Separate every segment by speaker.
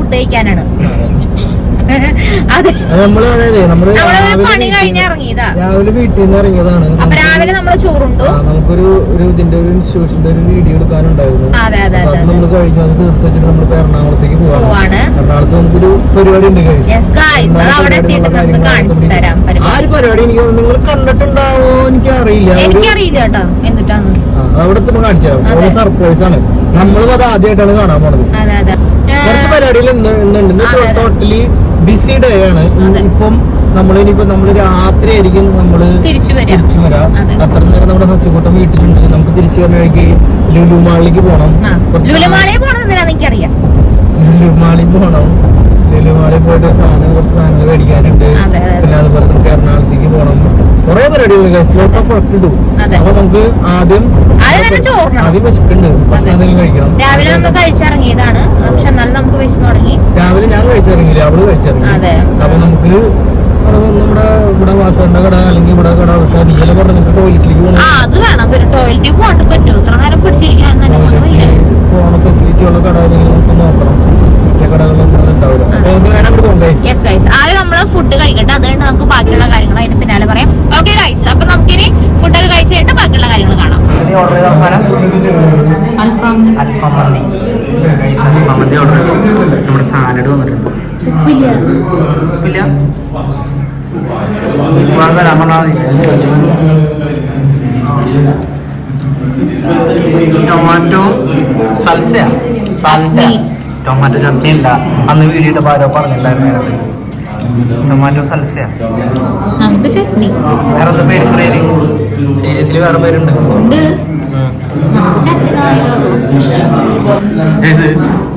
Speaker 1: Food കഴിക്കാനാണ്.
Speaker 2: അതെ, നമ്മള്
Speaker 1: പണി കഴിഞ്ഞ് ഇറങ്ങിയതാ.
Speaker 2: രാവിലെ വീട്ടിൽ നിന്ന് ഇറങ്ങിയതാണ്.
Speaker 1: അപ്പൊ രാവിലെ നമ്മള് ചോറുണ്ടു.
Speaker 2: നമുക്കൊരു ഇതിന്റെ ഒരു ഇൻസ്റ്റിറ്റ്യൂഷന്റെ ഒരു വീഡിയോ എടുക്കാനുണ്ടായിരുന്നു. അത് നമ്മൾ കഴിഞ്ഞു. അത് തീർത്ത് വെച്ചിട്ട് നമ്മൾ എറണാകുളത്തേക്ക് പോവാണ്. എറണാകുളത്ത് നമുക്കൊരു പരിപാടി ഉണ്ട്. ആ ഒരു പരിപാടി എനിക്ക് നിങ്ങൾ കണ്ടിട്ടുണ്ടാവോ എനിക്കറിയില്ല
Speaker 1: കേട്ടോ. എന്നിട്ടാണ്
Speaker 2: അവിടെ എത്തുമ്പോ കാണിച്ചു. സർപ്രൈസ് ആണ്. നമ്മളും അത് ആദ്യമായിട്ടാണ് കാണാൻ പോണത്. കുറച്ച് പരിപാടികൾ ഇന്നുണ്ട്. ടോട്ടലി ബിസി ഡേ ആണ്. ഇപ്പം നമ്മള് രാത്രി ആയിരിക്കും നമ്മള് തിരിച്ചു വരാം. അത്ര നേരം നമ്മുടെ ഹസിക്കൂട്ടം വീട്ടിലുണ്ട്. നമുക്ക് തിരിച്ചു വരണവഴിക്ക് ലുലു മാളിലേക്ക് പോണം.
Speaker 1: ലുലു മാളിൽ പോണം.
Speaker 2: ലുലു മാളിൽ പോയിട്ട് കുറച്ച് സാധനങ്ങൾ മേടിക്കാനുണ്ട്. പിന്നെ അതുപോലെ നമുക്ക് എറണാകുളത്തേക്ക് പോണം. കുറെ പരിപാടികൾ അപ്പൊ നമുക്ക് ആദ്യം വിശക്കുണ്ട്. ഭക്ഷണം എന്തെങ്കിലും കഴിക്കണം.
Speaker 1: രാവിലെ നമ്മൾ കഴിച്ചിറങ്ങിയതാണ്. പക്ഷെ എന്നാലും നമുക്ക് വിശന്ന് തുടങ്ങി.
Speaker 2: രാവിലെ ഞാൻ കഴിച്ചിറങ്ങിയില്ല, അവള് കഴിച്ചിറങ്ങി. അപ്പൊ നമുക്ക് നമ്മുടെ ഇവിടെ വാസവന്റെ കട അല്ലെങ്കിൽ ഇവിടെ കട. പക്ഷെ നീല പറഞ്ഞ നിങ്ങൾക്ക് ടോയ്ലറ്റിലേക്ക് പോകണം.
Speaker 1: അത് വേണം. ടോയ്ലറ്റിൽ പോകാൻ പറ്റും. ഇത്ര നേരം പിടിച്ചിരിക്കാൻ
Speaker 2: പോണ ഫെസിലിറ്റി ഉള്ള കട നമുക്ക് നോക്കണം. കടകളൊന്നും ഉണ്ടാവില്ല. അപ്പൊ നേരം പോകാം.
Speaker 1: ആദ്യം നമ്മള് ഫുഡ് കഴിക്കട്ടെ. അതുകൊണ്ട് നമുക്ക് ബാക്കിയുള്ള കാര്യങ്ങൾ അതിന്റെ പിന്നാലെ പറയാം. ഓക്കെ ഗൈസ്, അപ്പൊ നമുക്കിനി ഫുഡൊക്കെ കഴിച്ചു കഴിഞ്ഞിട്ട് ബാക്കിയുള്ള കാര്യങ്ങൾ കാണാം.
Speaker 2: ഓർഡർ ചെയ്ത അവസാനം അൽഫാം മന്തി. അൽഫാം മന്തി ഓർഡർ ചെയ്തു. നമ്മുടെ സാലഡ് വന്നിട്ടുണ്ട്. ഉപ്പില്ല ടൊമാറ്റോ സൽസയാ. ടൊമാറ്റോ ചട്നി ഇല്ല. അന്ന് വീഡിയോ ആരോ പറഞ്ഞിട്ടുണ്ടായിരുന്നു അതിനകത്ത്. ടൊമാറ്റോ സൽസയാ. വേറെ എന്താ പേര് പറയല്? സീരിയസ്ലി വേറെ പേരുണ്ട്.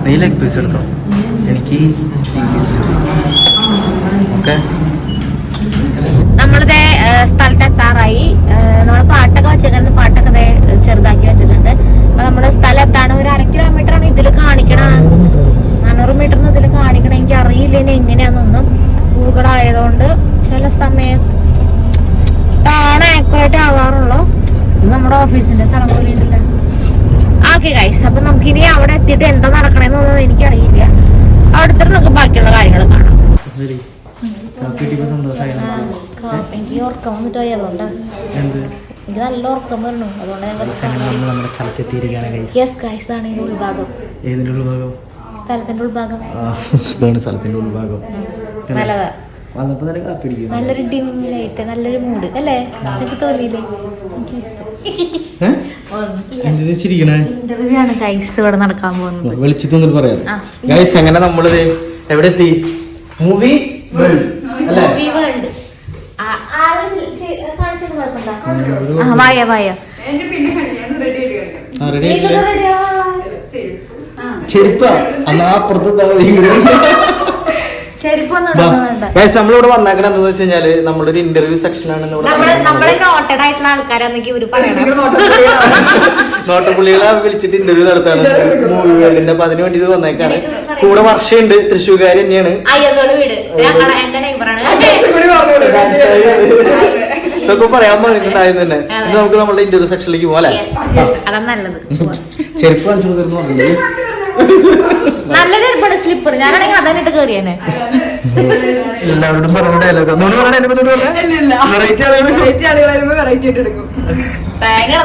Speaker 2: നീ ലെഗ് പീസ് എടുത്തോ. എനിക്ക് ഓക്കെ.
Speaker 1: നമ്മളിതേ സ്ഥലത്ത് എത്താറായി. നമ്മള് പാട്ടൊക്കെ വെച്ചേക്കുന്നത്. പാട്ടൊക്കെ ചെറുതാക്കി വെച്ചിട്ടുണ്ട്. അപ്പൊ നമ്മള് സ്ഥലം എത്താണ്. ഒരു 1/2 കിലോമീറ്ററാണ് ഇതിൽ കാണിക്കണ. 400 മീറ്ററിന് ഇതിൽ കാണിക്കണ. എനിക്ക് അറിയില്ല ഇനി എങ്ങനെയാന്നൊന്നും. ഗൂഗിൾ ആയതുകൊണ്ട് ചില സമയത്ത് ആക്യുറേറ്റ് ആവാറുള്ളൂ. ഇത് നമ്മുടെ ഓഫീസിന്റെ സ്ഥലം പോലെ ഉണ്ടല്ലോ. ഓക്കെ ഗൈസ്, അപ്പൊ നമുക്കിനി അവിടെ എത്തിയിട്ട് എന്താ നടക്കണെന്നൊന്നും എനിക്കറിയില്ല. അവിടുത്തെ നമുക്ക് ബാക്കിയുള്ള കാര്യങ്ങൾ കാണാം. എനിക്ക് ഉറക്കം വന്നിട്ട് അതുകൊണ്ട് എനിക്ക് നല്ല ഉറക്കം വരണം. അതുകൊണ്ട് ഉൾഭാഗം. സ്ഥലത്തിന്റെ ഉൾഭാഗം നല്ലതാ. നല്ലൊരു ഡിം ലൈറ്റ്, നല്ലൊരു മൂഡ് അല്ലേ? എനിക്ക് തോന്നിയില്ലേ? ഇന്റർവ്യൂ ആണ് ഗൈസ് ഇവിടെ നടക്കാൻ പോകുന്നത്.
Speaker 2: വിളിച്ചിട്ടൊന്നും പറയാം. അങ്ങനെ നമ്മളിത് എവിടെ എത്തി? Movie world. ചെരുപ്പ നമ്മളിവിടെ വന്നേക്കണ എന്താന്ന് വെച്ച് കഴിഞ്ഞാല് നമ്മളൊരു ഇന്റർവ്യൂ സെക്ഷൻ ആണ്. നോട്ടപ്പുള്ളികളെ വിളിച്ചിട്ട് ഇന്റർവ്യൂ നടത്താണ് മൂവി വേൾഡിന്റെ. അപ്പൊ അതിന് വേണ്ടിട്ട് വന്നേക്കാണ്. കൂടെ വർഷയുണ്ട്, തൃശ്ശൂർക്കാരി തന്നെയാണ്. ഇതൊക്കെ പറയാൻ പറഞ്ഞിട്ടുണ്ടായിരുന്നു തന്നെ. നമുക്ക് നമ്മുടെ ഇന്റർവ്യൂ സെക്ഷനിലേക്ക് പോകാം അല്ലേ? ചെരുപ്പ് കാണിച്ചു കൊടുക്കുന്നു.
Speaker 1: നല്ല ചെരുപ്പാണ്, സ്ലിപ്പർ. ഞാനാണെങ്കിൽ അതന്നിട്ട് കയറിയാനെ.
Speaker 2: എല്ലാവരോടും പറഞ്ഞ ഡയലോഗ്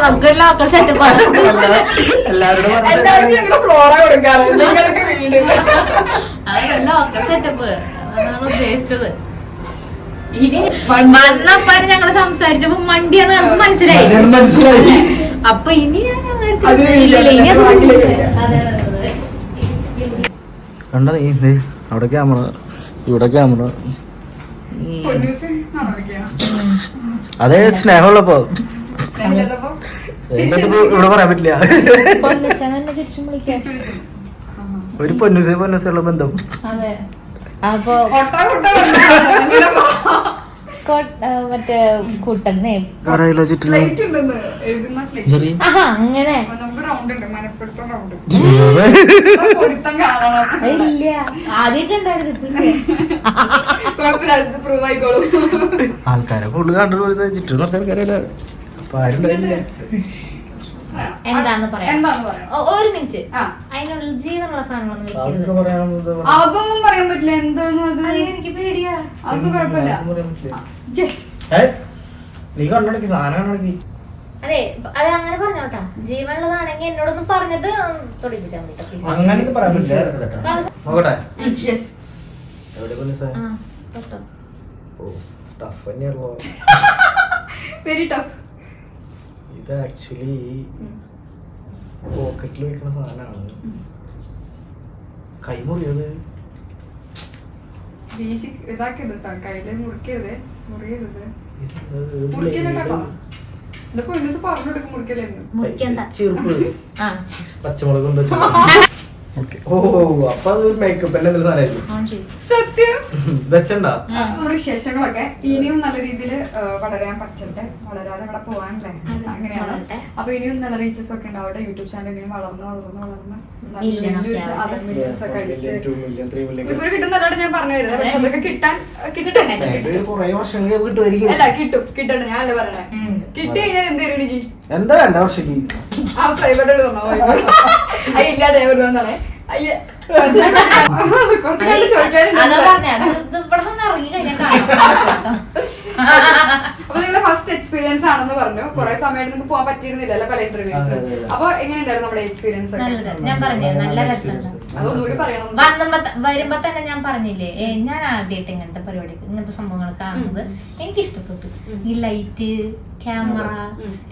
Speaker 1: നമുക്ക് ലോക്കൽ സെറ്റപ്പ് ലോക്കൽ സെറ്റപ്പ് അതാണ് ഉദ്ദേശിച്ചത്. ഇനി വന്നപ്പാട് ഞങ്ങള് സംസാരിച്ചപ്പോ മണ്ടിയാന്ന് നമുക്ക് മനസ്സിലായി. അപ്പൊ ഇനി ഞാൻ
Speaker 2: കണ്ട നീ അവിടെ ക്യാമറ, ഇവിടെ ക്യാമറ. അതെ സ്നേഹമുള്ളപ്പോ ഇവിടെ പറയാൻ പറ്റില്ല. ഒരു പൊന്നൂസുള്ള ബന്ധം.
Speaker 1: അപ്പൊ മറ്റേ കൂട്ടന്നെ അങ്ങനെ ഇല്ല. ആദ്യമൊക്കെ ഉണ്ടായിരുന്നു.
Speaker 2: ആൾക്കാരെ കൂടുതൽ കണ്ടു ചുറ്റും കുറച്ച് ആൾക്കാരല്ല. അപ്പൊ ആരും
Speaker 1: എന്താന്ന് പറയാം. ഒരു മിനിറ്റ്. അതിനുള്ള ജീവനുള്ള സാധനങ്ങളൊന്നും
Speaker 2: അതൊക്കെ
Speaker 1: വെക്കരുത്.
Speaker 2: പറയാനുള്ളത്
Speaker 3: അതൊന്നും പറയാൻ പറ്റില്ല. എന്താന്ന് അത്
Speaker 1: എനിക്ക് പേടിയാ.
Speaker 3: അതൊന്നും കുഴപ്പമില്ല.
Speaker 2: നീ കണ്ണടക്കി സാധനം കണ്ണടക്കി.
Speaker 1: അതെ അത് അങ്ങനെ പറഞ്ഞോട്ടാ. ജീവനുള്ളതാണെങ്കിൽ എന്നോടൊന്നും പറഞ്ഞിട്ട് തൊടിപ്പിച്ചാൽ മതി ട്ടോ, please.
Speaker 2: അങ്ങനെ പറയാൻ പറ്റില്ല. നോക്കട്ടെ എവിടെ കൊണ്ട് സാധനം?
Speaker 1: ആ, തൊട്ടോ.
Speaker 2: ഓ ടഫ് തന്നെയാണല്ലോ.
Speaker 3: Very tough.
Speaker 2: ഇത് ആക്ച്വലി പോക്കറ്റിൽ വെക്കുന്ന സാധനമാണ്. കൈമുറിയത്
Speaker 3: വീശി ഇതാക്കരുത് കേട്ടോ. കയ്യില് മുറിക്കരുത്. മുറിയരുത്. മുറിക്കല്ല കേട്ടോ. ഇതിപ്പോ ഒരു ദിവസം പറഞ്ഞു കൊടുക്കും മുറിക്കലെന്ന്.
Speaker 1: മുറിക്കണ്ട.
Speaker 2: ചെറുപ്പ്
Speaker 1: ആ,
Speaker 2: പച്ചമുളക് കൊണ്ട് ഓ അപ്പൊ അത് മേക്കപ്പ് തന്നെ എന്തൊരു സാധനമായിരിക്കും.
Speaker 1: ഓൺ ചെയ്യ്.
Speaker 3: സത്യം.
Speaker 2: വെച്ചണ്ടാ
Speaker 3: നമ്മുടെ വിശേഷങ്ങളൊക്കെ ഇനിയും നല്ല രീതിയിൽ വളരാൻ പറ്റട്ടെ. വളരാതെ ഇവിടെ പോവാനല്ലേ, അങ്ങനെയാണ്. അപ്പൊ ഇനിയും നല്ല റീച്ചസ് ഒക്കെ ഉണ്ടാവട്ടെ. യൂട്യൂബ് ചാനൽ ഇനിയും വളർന്ന് ഇവര് കിട്ടുന്നല്ലാണ്ട് ഞാൻ പറഞ്ഞു വരുന്നത്. പക്ഷെ അതൊക്കെ കിട്ടാൻ കിട്ടട്ടെ.
Speaker 2: കൊറേ വർഷങ്ങൾ കിട്ടുമായിരിക്കും.
Speaker 3: അല്ല കിട്ടും, കിട്ടട്ടെ. ഞാൻ അല്ലേ പറയണേ. കിട്ടി കഴിഞ്ഞാൽ എന്ത് തരും എനിക്ക്?
Speaker 2: എന്താ വേണ്ട വർഷക്ക്
Speaker 3: ആ പ്രൈവറ്റ് ഇല്ലാതെ വരുന്നതാണ്. അയ്യേ കുറച്ച് കാലം
Speaker 1: അതാ
Speaker 3: ചോദിക്കാനുണ്ട്.
Speaker 1: പറഞ്ഞെ, അത് ഇത് ഇവിടെ നിന്ന് ഇറങ്ങി കഴിഞ്ഞാൽ കാണാം.
Speaker 3: അപ്പൊ നിങ്ങളുടെ ഫസ്റ്റ് എക്സ്പീരിയൻസ് ആണെന്ന് പറഞ്ഞു. കുറെ സമയമായിട്ട് നിങ്ങൾക്ക് പോകാൻ പറ്റിയിരുന്നില്ല പല ഇന്റർവ്യൂസിനും. അപ്പൊ എങ്ങനെയുണ്ടായിരുന്നു നമ്മുടെ എക്സ്പീരിയൻസ്?
Speaker 1: നല്ലത്. ഞാൻ പറഞ്ഞേ നല്ല രസമുണ്ട്.
Speaker 3: അതൊന്നുകൂടി പറയണം.
Speaker 1: വരുമ്പോ തന്നെ ഞാൻ പറഞ്ഞില്ലേ, ഞാൻ ആദ്യമായിട്ട് ഇങ്ങനത്തെ പരിപാടി ഇങ്ങനത്തെ സംഭവങ്ങൾ കാണുന്നത് എനിക്ക് ഇഷ്ടപ്പെട്ടു. ഈ ലൈറ്റ്, ക്യാമറ,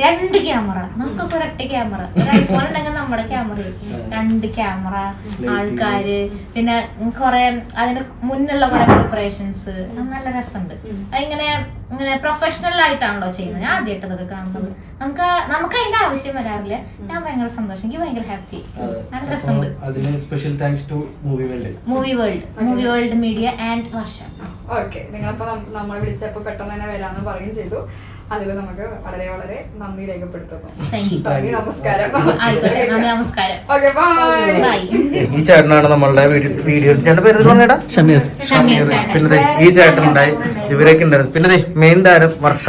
Speaker 1: 2 ക്യാമറ, നമുക്കൊക്കെ ഒരൊറ്റ ക്യാമറ, ഒരു ഐഫോൺ ഉണ്ടെങ്കിൽ നമ്മുടെ ക്യാമറ, 2 ക്യാമറ, ആൾക്കാര്, പിന്നെ കുറെ അതിന് മുന്നുള്ള കുറെ പ്രിപ്പറേഷൻസ്, നല്ല രസമുണ്ട്. ഇങ്ങനെ പ്രൊഫഷണൽ ആയിട്ടാണല്ലോ ചെയ്യുന്നത്. ഞാൻ ആദ്യമായിട്ട് ഇതൊക്കെ കാണുന്നത്. നമുക്ക് അതിന്റെ ആവശ്യം വരാറില്ല. ഞാൻ ഭയങ്കര സന്തോഷം, എനിക്ക് ഭയങ്കര ഹാപ്പി, നല്ല രസമുണ്ട്.
Speaker 2: അതിന് special thanks to movie
Speaker 1: world media and Varsha.
Speaker 3: Okay, നിങ്ങളിപ്പോ നമ്മളെ വിളിച്ചപ്പോ പെട്ടെന്ന് തന്നെ വരാന്ന് പറയുകയും ചെയ്തു. അതിൽ നമുക്ക് വളരെ വളരെ നന്ദി രേഖപ്പെടുത്തുന്നു. നന്ദി, നമസ്കാരം.
Speaker 1: നമസ്കാരം.
Speaker 3: Okay, bye.
Speaker 2: ഈ ചേട്ടനാണ് നമ്മളുടെ വീഡിയോ ചേട്ടന്റെ പേര് പറഞ്ഞേട്ടാ ഷമീർ. പിന്നെ ഈ ചേട്ടനുണ്ടായി, ഇവരൊക്കെ ഉണ്ടായിരുന്നു. പിന്നെ മെയിൻ താരം വർഷ.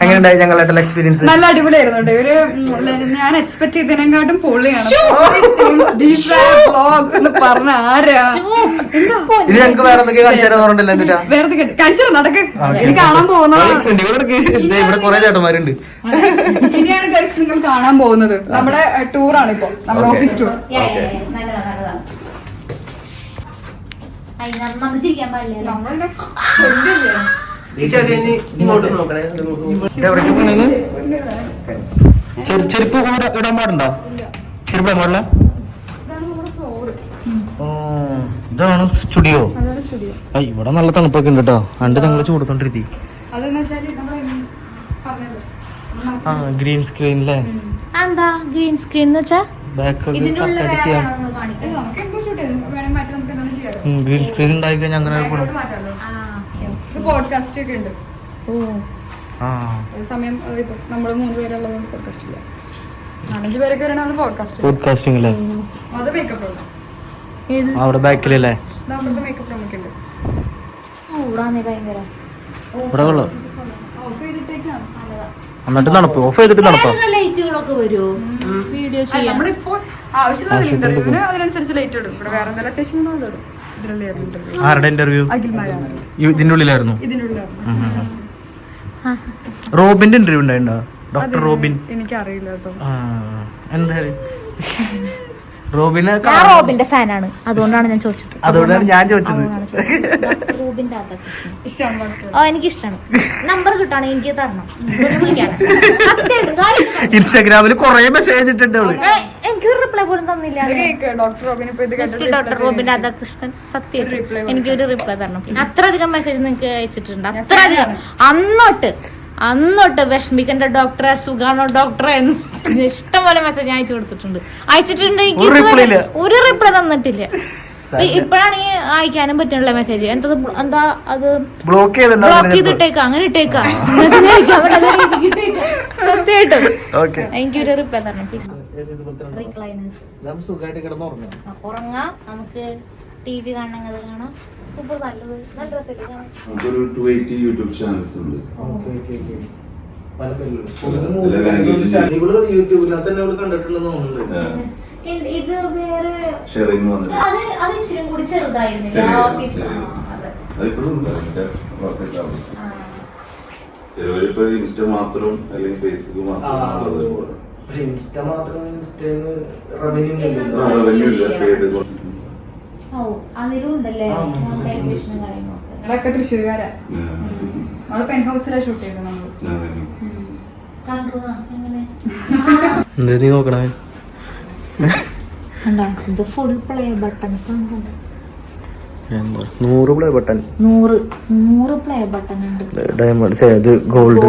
Speaker 2: എങ്ങനെയുണ്ടായി ഞങ്ങളുടെ എക്സ്പീരിയൻസ്?
Speaker 3: നല്ല അടിപൊളിയായിരുന്നു. ഇവര് ഞാൻ എക്സ്പെക്ട് ചെയ്തതിനെക്കാട്ടും പൊള്ളിയാണ്. പറഞ്ഞ ആരാ
Speaker 2: ഇത് ഞങ്ങൾക്ക് വേറെ എന്തൊക്കെ കാണിച്ചു തരാൻ പറഞ്ഞില്ല. എന്നിട്ടാ
Speaker 3: വേറെ കാണിച്ചു നടക്ക്. എനിക്ക് കാണാൻ പോകുന്നതാണ്.
Speaker 2: ഇവിടെ കുറെ ചേട്ടന്മാരുണ്ട്.
Speaker 3: ഇനിയാണ് ഗൈസ് നിങ്ങൾ കാണാൻ പോകുന്നത്. നമ്മുടെ ടൂറാണ് ഇപ്പൊ, നമ്മുടെ ഓഫീസ് ടൂർ. നമ്മളെന്താ
Speaker 2: ചെരുപ്പ് ഇടാൻ പാടുണ്ടോ? ചെരുപ്പ് ഇടാൻ പാടില്ല. ഇതാണ് സ്റ്റുഡിയോ. ഇവിടെ നല്ല തണുപ്പൊക്കെ ഉണ്ട് കേട്ടോ. പണ്ട് ഞങ്ങള് ചൂടത്തോണ്ടിരുത്തി.
Speaker 3: അതെന്ന് വെച്ചാല് നമ്മള് പറഞ്ഞല്ലോ,
Speaker 2: ആ ഗ്രീൻ സ്ക്രീനിലെ
Speaker 1: എന്താ ഗ്രീൻ സ്ക്രീൻ എന്ന് വെച്ചാ
Speaker 2: ബാക്കൊക്കെ കറക്റ്റായിട്ട് ചെയ്യാം.
Speaker 3: നമുക്ക് എന്തോ ഷൂട്ട് ചെയ്തു വേണമെങ്കിൽ മാറ്റി നമുക്ക് എന്താണ് ചെയ്യാം.
Speaker 2: ഗ്രീൻ സ്ക്രീൻ ഉണ്ടായി കഴിഞ്ഞാൽ അങ്ങനെ
Speaker 3: മാറ്റാമല്ലോ. ഇത് പോഡ്കാസ്റ്റ് ഒക്കെ ഉണ്ട്. സമയം ഇപ്പൊ നമ്മള് 3 പേരുള്ളതുകൊണ്ട് പോഡ്കാസ്റ്റ് ഇല്ല. 4-5 പേരൊക്കെ വരണം പോഡ്കാസ്റ്റ്.
Speaker 2: പോഡ്കാസ്റ്റിംഗ് അല്ലേ?
Speaker 3: അത് മേക്കപ്പ് റൂം
Speaker 2: അവിടെ ബാക്കിലല്ലേ?
Speaker 3: മേക്കപ്പ് റൂം ഒക്കെ ഉണ്ട്.
Speaker 1: ഭയങ്കര
Speaker 2: ഇവിടെ കൊള്ളാം.
Speaker 3: ഓഫ് ചെയ്തിട്ടേക്കാണ്.
Speaker 2: എന്നിട്ട് തണുപ്പ് ഓഫ് ചെയ്തിട്ട് തണുപ്പാ.
Speaker 1: ലൈറ്റുകളൊക്കെ വരുമോ വീഡിയോ ചെയ്യാൻ?
Speaker 3: നമ്മളിപ്പോ ആവശ്യമുള്ള ഇന്റർവ്യൂവിന് അതിനനുസരിച്ച് ലേറ്റ് ഇടും. ഇവിടെ വേറെ എന്തെങ്കിലും അത്യാവശ്യം ഇടും.
Speaker 2: ആരുടെ ഇന്റർവ്യൂ?
Speaker 3: അഖിൽമാരാണ്.
Speaker 2: ഇതിന്റെ ഉള്ളിലായിരുന്നു.
Speaker 3: ഇതിന്റെ ഉള്ളിലാണ്.
Speaker 2: റോബിന്റെ ഇന്റർവ്യൂ ഉണ്ടായിട്ടുണ്ടോ? Doctor Robin.
Speaker 3: എനിക്കറിയില്ല കേട്ടോ.
Speaker 2: എന്താ റോബിനെ
Speaker 1: റോബിന്റെ ഫാനാണ്, അതുകൊണ്ടാണ് ഞാൻ ചോദിച്ചത്.
Speaker 2: അതുകൊണ്ടാണ് ഞാൻ ചോദിച്ചത്.
Speaker 1: റോബിന്റെ എനിക്ക് ഇഷ്ടമാണ്. നമ്പർ കിട്ടാണെങ്കിൽ എനിക്ക് തരണം,
Speaker 2: ഇൻസ്റ്റാഗ്രാമിൽ കൊറേ മെസ്സേജ് ഇട്ടിട്ടുണ്ട്.
Speaker 1: എനിക്കൊരു റിപ്ലൈ പോലും തന്നില്ല.
Speaker 3: ഡോക്ടർ
Speaker 1: റോബിൻ രാധാകൃഷ്ണൻ, സത്യം എനിക്കൊരു റിപ്ലൈ തരണം. അത്രയധികം മെസ്സേജ് നിങ്ങൾക്ക് അയച്ചിട്ടുണ്ട്. അത്രയധികം. അന്നോട്ട് വിഷമിക്കണ്ട ഡോക്ടറെ, സുഖാണോ ഡോക്ടറെ എന്ന് ഇഷ്ടംപോലെ മെസ്സേജ് അയച്ചു കൊടുത്തിട്ടുണ്ട്. ഒരു റിപ്ലൈ തന്നിട്ടില്ല. ഇപ്പഴാണ് ഈ അയക്കാനും പറ്റുള്ള മെസ്സേജ്. എന്താ അത് ബ്ലോക്ക് ചെയ്തിട്ടേക്ക, അങ്ങനെ ഇട്ടേക്കാം. സത്യമായിട്ടും എനിക്കൊരു റിപ്ലൈ തരണം പ്ലീസ്. ഉറങ്ങാം, നമുക്ക് TV കാണുന്നത് കാണാം. സൂപ്പർ, നല്ലത്, നല്ല ഡ്രസ്സൊക്കെ കാണാം.
Speaker 4: നമുക്കൊരു 280 യൂട്യൂബ് ചാനൽസ് ഉണ്ട്.
Speaker 2: യൂട്യൂബിനകത്ത് തന്നെ കണ്ടിട്ടുണ്ടെന്ന് തോന്നുന്നുണ്ട്.
Speaker 1: ഇത് വേറെ
Speaker 4: ഷെയറിംഗ് വന്നിട്ട്
Speaker 1: അത് ഇച്ചിരി കൂടി ചെറുതായിരുന്നില്ല ഓഫീസ്.
Speaker 4: അതിപ്പോഴും ചിലവരിപ്പോ ഇൻസ്റ്റ മാത്രം അല്ലെങ്കിൽ ഫേസ്ബുക്ക് മാത്രം.
Speaker 2: പക്ഷെ ഇൻസ്റ്റ മാത്രം റവന്യൂ
Speaker 1: അതിലും ഉണ്ടല്ലേ മോണിറ്റൈസേഷനും കാര്യങ്ങളൊക്കെ.
Speaker 3: അതൊക്കെ തൃശ്ശൂർക്കാരാ. നമ്മള് പെൻ ഹൗസിലാണ് ഷൂട്ട് ചെയ്തത് നമ്മള്.
Speaker 2: എന്താ നീ നോക്കണേ?
Speaker 1: ഇത് ഫുൾ പ്ലേ ബട്ടൺസ് ആണ്.
Speaker 2: 100 പ്ലേ ബട്ടൺ,
Speaker 1: 100 പ്ലേ ബട്ടൺ ഉണ്ട്.
Speaker 2: Diamond, gold.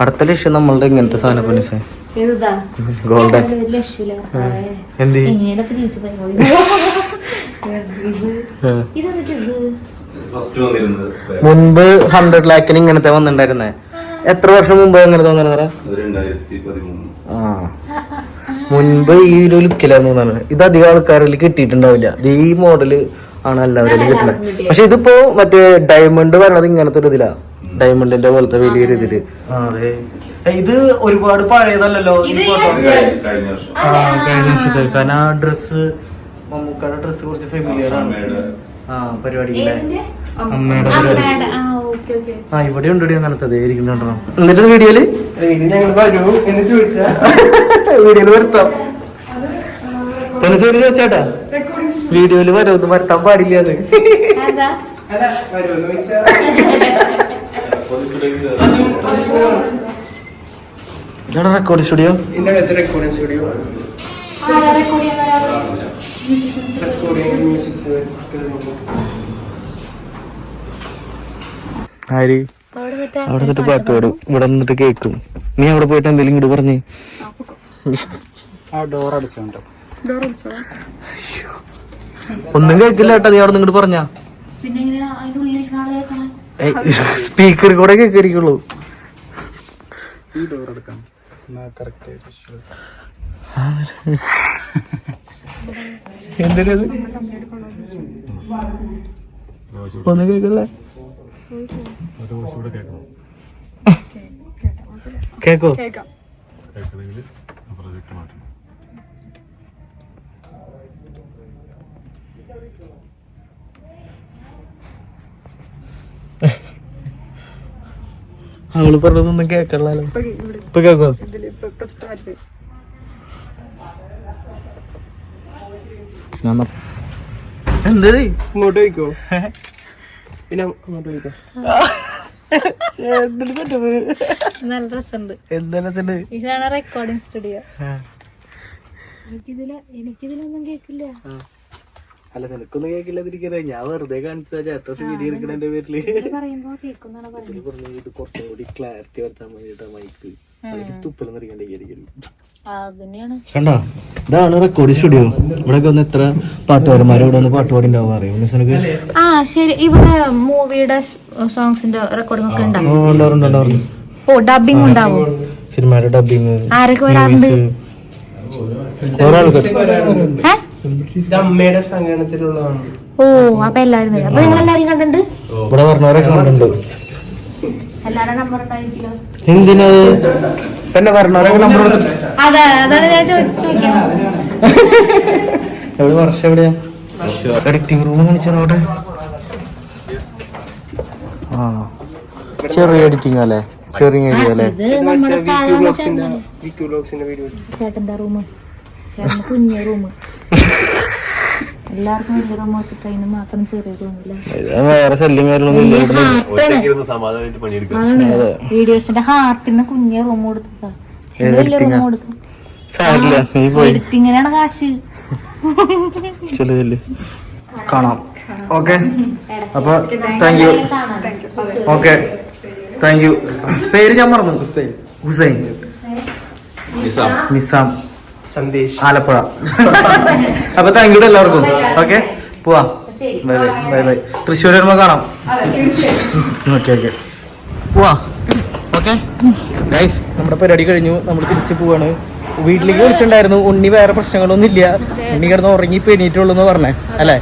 Speaker 2: അടുത്ത ലക്ഷ്യം നമ്മളുടെ ഇങ്ങനത്തെ സാധനം ഗോൾഡ്. മുൻപ് 100 ലാഖിന് ഇങ്ങനത്തെ വന്നിട്ടുണ്ടായിരുന്നേ. എത്ര വർഷം മുമ്പ് എങ്ങനെ തോന്നുന്നത്? മുൻപ് ഈ ഒരു ലുക്കിലാന്ന് തോന്നുന്നത്. ഇത് അധികം ആൾക്കാരിൽ കിട്ടിയിട്ടുണ്ടാവില്ല. ഈ മോഡല് ആണ് എല്ലാവരും കിട്ടുന്നത്. പക്ഷെ ഇതിപ്പോ മറ്റേ ഡയമണ്ട് പറയണത് ഇങ്ങനത്തെ ഒരു ഇതിലാ, ഡയമണ്ടിന്റെ പോലത്തെ വലിയൊരു ഇതില്. ഇത് ഒരുപാട് പഴയതല്ലോ കഴിഞ്ഞ വർഷത്തെ. കാരണം ആ ഡ്രസ്, മമ്മൂക്കയുടെ ഡ്രസ് കുറച്ച് ഫെമിലിയർ ആണ്. പരിപാടിയിലെ അമ്മയുടെ പരിപാടി. ഇവിടെ ഉണ്ടോ അങ്ങനത്തെ ഇരിക്കുന്നുണ്ടോ? എന്നിട്ട് വീഡിയോയില് വീഡിയോയില് വരുത്താം. ചോദിച്ചാട്ടാ, വീഡിയോയില് വരുത്താൻ പാടില്ലാന്ന്. ഇതാണ് റെക്കോർഡ് സ്റ്റുഡിയോ. ആര് അവിടെ നിന്നിട്ട് പാട്ട് പാടും, ഇവിടെ നിന്നിട്ട് കേക്കും. നീ അവിടെ പോയിട്ട് എന്തെങ്കിലും ഇങ്ങോട്ട് പറഞ്ഞേ. ഒന്നും കേക്കില്ല കേട്ടോ. നീ അവിടെ നിങ്ങോട്ട് പറഞ്ഞാ സ്പീക്കറിൽ കൂടെ കേൾക്കായിരിക്കുള്ളൂ. എന്തിനത് ഒന്നും കേക്കല്ലേ? കേക്കോ? അവള് പറഞ്ഞതൊന്നും കേക്കല്ലോ. ഇപ്പൊ കേക്കോ? എന്തേ ഇങ്ങോട്ട് പോയിക്കോ, പിന്നെ അങ്ങോട്ട് പോയിക്കോ.
Speaker 1: നല്ല രസമുണ്ട്. ഇതാണ് റെക്കോർഡിംഗ് സ്റ്റുഡിയോ. എനിക്കിതിലൊന്നും കേക്കില്ല.
Speaker 2: അല്ല, നിനക്കൊന്നും കേക്കില്ലാതിരിക്കണേ. ഞാൻ വെറുതെ കാണിച്ചാ ചേട്ടൻ വീഡിയോ എടുക്കണേന്റെ പേരില് ഇത് കുറച്ചും കൂടി ക്ലാരിറ്റി വരുത്താൻ വേണ്ടിട്ടാ മൈക്ക്. തുപ്പലൊന്നും കണ്ടോ? ഇതാണ് റെക്കോർഡിംഗ് സ്റ്റുഡിയോ. ഇവിടെ വന്ന് എത്ര പാട്ടുകാരന്മാർ ഇവിടെ വന്ന് പാട്ട് പാടി ഉണ്ടാവും അറിയാം.
Speaker 1: ശരി, ഇവിടെ മൂവിയുടെ സോങ്സിന്റെ റെക്കോർഡിംഗ് ഒക്കെ ഉണ്ടാവും. ഓ, ഡബിംഗ് ഉണ്ടാവും.
Speaker 2: സിനിമയുടെ ഡബിംഗ്
Speaker 1: ആരൊക്കെ വരാറുണ്ട്?
Speaker 2: അമ്മയുടെ സംഗീതത്തിലുള്ളതാണ്.
Speaker 1: ഓ, അപ്പൊ എല്ലാരും വരും. അപ്പൊ നിങ്ങൾ എല്ലാരും കണ്ടിട്ടുണ്ട്?
Speaker 2: ഇവിടെ പറഞ്ഞവരൊക്കെ കണ്ടിട്ടുണ്ട്.
Speaker 1: എല്ലാരുടെ നമ്പർ ഉണ്ടായിരിക്കല്ലോ.
Speaker 2: എന്തിനത് പിന്നെ പറഞ്ഞവരൊക്കെ നമ്പർ കൊടുത്തിട്ട്?
Speaker 1: അതാണ് ഞാൻ ചോദിക്കാം.
Speaker 2: എവിടെ വർഷം എവിടെയാ? എഡിറ്റിംഗ് റൂം കാണിച്ചോട്ടെ. ആ, ചെറിയ എഡിറ്റിംഗ് അല്ലേ? ചെറിയ ഏരിയ അല്ലേ?
Speaker 1: ചേട്ടന്റെ റൂം, കുഞ്ഞ റൂം. എല്ലാവർക്കും വലിയ റൂം ട്രെയിന് മാത്രം ചെറിയ റൂമില്ല. വീഡിയോസിന്റെ ഹാർട്ടിന് കുഞ്ഞ റൂം കൊടുത്താ, വലിയ റൂം കൊടുത്തു. എഡിറ്റിങ്ങിനാണ് കാശ്.
Speaker 2: കാണാം. ഓക്കെ, അപ്പൊ thank you. Okay, thank you. പേര് ഞാൻ മറന്നു. ഹുസൈൻ, നിസാം, സന്ദേശ്, ആലപ്പുഴ. അപ്പൊ താങ്ക് യു എല്ലാവർക്കും. ഓക്കെ, പോവാ. Bye bye bye bye. Thrissur വരുമ്പോ കാണാം. ഓക്കെ ഓക്കെ, പോവാ. ഓക്കെ ഗൈസ്, നമ്മുടെ പരിപാടി കഴിഞ്ഞു. നമ്മൾ തിരിച്ചു പോവാണ്. വീട്ടിലേക്ക് വിളിച്ചിട്ടുണ്ടായിരുന്നു. ഉണ്ണി വേറെ പ്രശ്നങ്ങളൊന്നും ഇല്ല. ഉണ്ണി കിടന്ന് ഉറങ്ങി പെണീറ്റുള്ളൂ എന്ന് പറഞ്ഞേ അല്ലേ?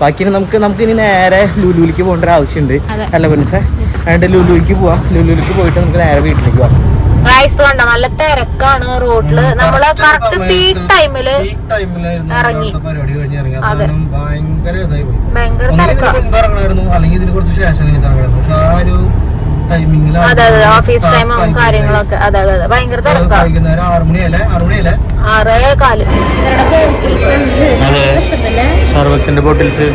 Speaker 2: ബാക്കി നമുക്ക് ഇനി നേരെ ലുലുവിലേക്ക് പോകേണ്ട ഒരു ആവശ്യമുണ്ട് അല്ല മനസ്സേ? അതുകൊണ്ട് ലുലുവിലേക്ക് പോവാം. ലുലുവിലേക്ക് പോയിട്ട് നമുക്ക് നേരെ വീട്ടിലേക്ക് പോവാം.
Speaker 1: ഗൈസ് കണ്ട നല്ല തിരക്കാണ് റോഡില്. നമ്മള് കറക്റ്റ് പീക്ക് ടൈമില് ഇറങ്ങി. അതെ, ഭയങ്കര
Speaker 2: തിരക്കായിരുന്നു. അല്ലെങ്കിൽ ഇതിന് കുറച്ച് ശേഷം ഇറങ്ങായിരുന്നു. പക്ഷെ ആ ഒരു ടൈമിങ്ങിൽ,
Speaker 1: അതെ അതെ, ഓഫീസ് ടൈമും കാര്യങ്ങളൊക്കെ. അതെ അതെ അതെ, ഭയങ്കര തിരക്കാ. 6:15.
Speaker 2: സർവക്സിന്റെ ബോട്ടിൽസ്.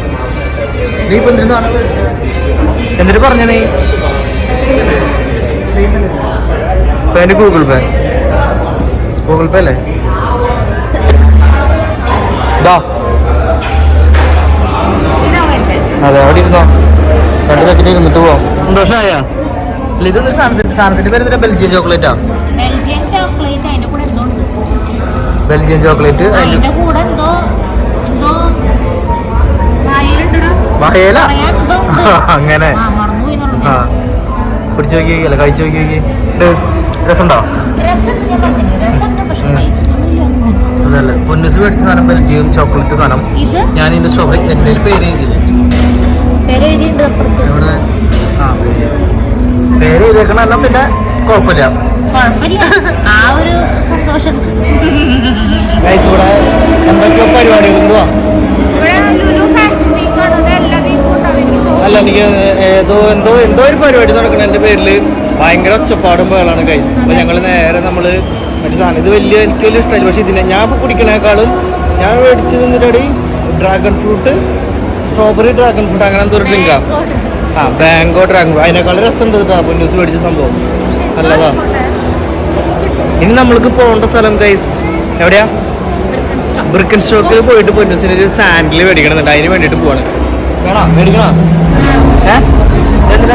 Speaker 2: നീ ഇപ്പൊ എന്തൊരു സാധനം എന്നിട്ട് പറഞ്ഞ നീ എന്റെ ഗൂഗിൾ പേ അല്ലേ? അതെ, അവിടെ ഇരുന്നോ, 2 സെക്കൻഡ് ഇരുന്നിട്ട് പോവാം. സന്തോഷമായ ഇതൊന്നൊരു സാധനത്തിന്റെ പേര് ബെൽജിയൻ ചോക്ലേറ്റാ.
Speaker 1: ബെൽജിയൻ ചോക്ലേറ്റ് അതിന്റെ കൂടെ എന്തോ ഉണ്ട്.
Speaker 2: ബെൽജിയൻ ചോക്ലേറ്റ്
Speaker 1: അതിന്റെ കൂടെ എന്തോ
Speaker 2: വയല അങ്ങനെ.
Speaker 1: മറന്നുപോയി.
Speaker 2: ആ, കുടിച്ചു നോക്കിയല്ല, കഴിച്ചു നോക്കി. രസമുണ്ടോ? അതല്ല, പൊന്നൂസ് മേടിച്ച സാധനം ബെൽജിയം ചോക്ലേറ്റ് സാധനം. ഞാൻ ഇതിന്റെ സ്ട്രോബെറി എന്റെ പേര് എഴുതിയില്ല. ഇവിടെ പേര് എഴുതിയേക്കണം. പിന്നെ കുഴപ്പമില്ല.
Speaker 1: ആ ഒരു സന്തോഷം.
Speaker 2: ഇവിടെ എന്തൊക്കെയോ പരിപാടികൾ. അല്ല, എനിക്ക് എന്തോ ഒരു പരിപാടി നടക്കണം എന്റെ പേരില്. ഭയങ്കര ഒച്ചപ്പാടും പേളാണ് ഗൈസ്. അപ്പൊ ഞങ്ങള് നേരെ നമ്മള് മറ്റു സാധനം, ഇത് എനിക്ക് വലിയ ഇഷ്ടമായി. പക്ഷെ ഇതിനെ ഞാൻ ഇപ്പൊ കുടിക്കണേക്കാളും ഞാൻ മേടിച്ച് നിന്നിട്ടടി dragon fruit, strawberry dragon fruit, അങ്ങനെ എന്തോ ഒരു ഡ്രിങ്കാ. ബാങ്കോ ഡ്രാഗൺ ഫ്രൂട്ട്, അതിനേക്കാളും രസമുണ്ട് കേട്ടോ പൊന്നൂസ് മേടിച്ച സംഭവം. നല്ലതാ. ഇനി നമ്മൾക്ക് പോകേണ്ട സ്ഥലം ഗൈസ് എവിടെയാ? ബ്രിക്കൻ സ്റ്റോക്കിൽ പോയിട്ട് പൊന്നൂസിന് ഒരു സാൻഡിൽ മേടിക്കണമെന്നുണ്ട്. അതിന് വേണ്ടിട്ട് പോവാണ്. മേടിക്കണോ?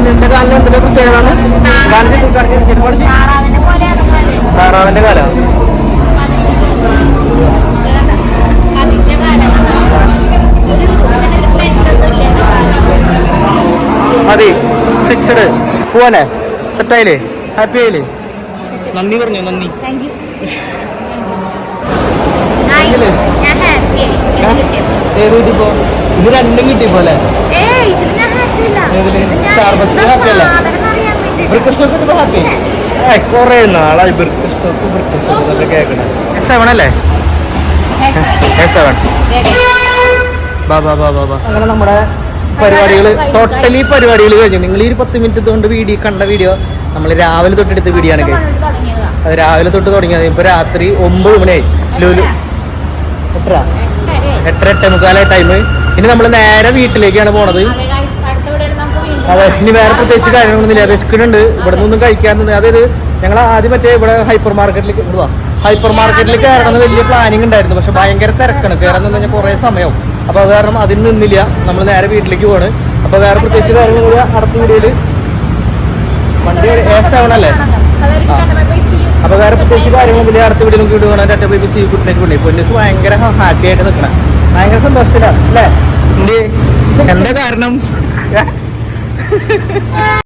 Speaker 2: നിന്റെ കാലിന് എന്തിന്റെ പ്രത്യേകത? താറാവിന്റെ കാല. മതി, ഫിക്സഡ്. പോവാലേ? സെറ്റായില്ലേ? ഹാപ്പി ആയില്ലേ? നന്ദി പറഞ്ഞു. നന്ദി. ഏത് കിട്ടിപ്പോ? ഇത് രണ്ടും കിട്ടിപ്പോ അല്ലേ? കൊറേ നാളായി കേൾക്കണേ. S7 അല്ലേ? S7. അങ്ങനെ നമ്മുടെ പരിപാടികള് ടോട്ടലി പരിപാടികൾ കഴിഞ്ഞു. നിങ്ങൾ ഈ 10 മിനിറ്റ് കൊണ്ട് കണ്ട വീഡിയോ നമ്മൾ രാവിലെ തൊട്ടെടുത്ത വീഡിയോ ആണ്. അത് രാവിലെ തൊട്ട് തുടങ്ങിയത്. ഇപ്പൊ രാത്രി 9 മണിയായി. ലുലു 8:45 ടൈം. ഇനി നമ്മൾ നേരെ വീട്ടിലേക്കാണ് പോണത്. അതെ, ഇനി വേറെ പ്രത്യേകിച്ച് കാര്യങ്ങളൊന്നുമില്ല. വിശക്കുന്നുണ്ട്. ഇവിടെ നിന്നൊന്നും കഴിക്കാറുണ്ട്. അതായത് ഞങ്ങൾ ആദ്യം മറ്റേ ഇവിടെ ഹൈപ്പർ മാർക്കറ്റിലേക്ക് കയറണമെന്ന് വലിയ പ്ലാനിങ് ഉണ്ടായിരുന്നു. പക്ഷെ ഭയങ്കര തിരക്കാണ്. കയറാൻ നിന്ന് കഴിഞ്ഞാൽ കുറേ സമയവും. അപ്പോൾ അത് കാരണം അതിന് നിന്നില്ല. നമ്മൾ നേരെ വീട്ടിലേക്ക് പോവാണ്. അപ്പോൾ വേറെ പ്രത്യേകിച്ച് കാര്യങ്ങളില്ല. അടുത്ത വീഡിയോയിൽ വണ്ടി S7 അല്ലേ? അപ്പോൾ വേറെ പ്രത്യേകിച്ച് കാര്യങ്ങളൊന്നുമില്ല. അടുത്ത വീഡിയോ നമുക്ക് വീഡിയോ കാണാൻ BBC കുട്ടിലേക്ക് കൊണ്ടേ പൊന്നീസ് ഭയങ്കര ഹാപ്പി ആയിട്ട് നിൽക്കണം. ഭയങ്കര സന്തോഷത്തിലാണ് അല്ലേ? എന്താ കാരണം?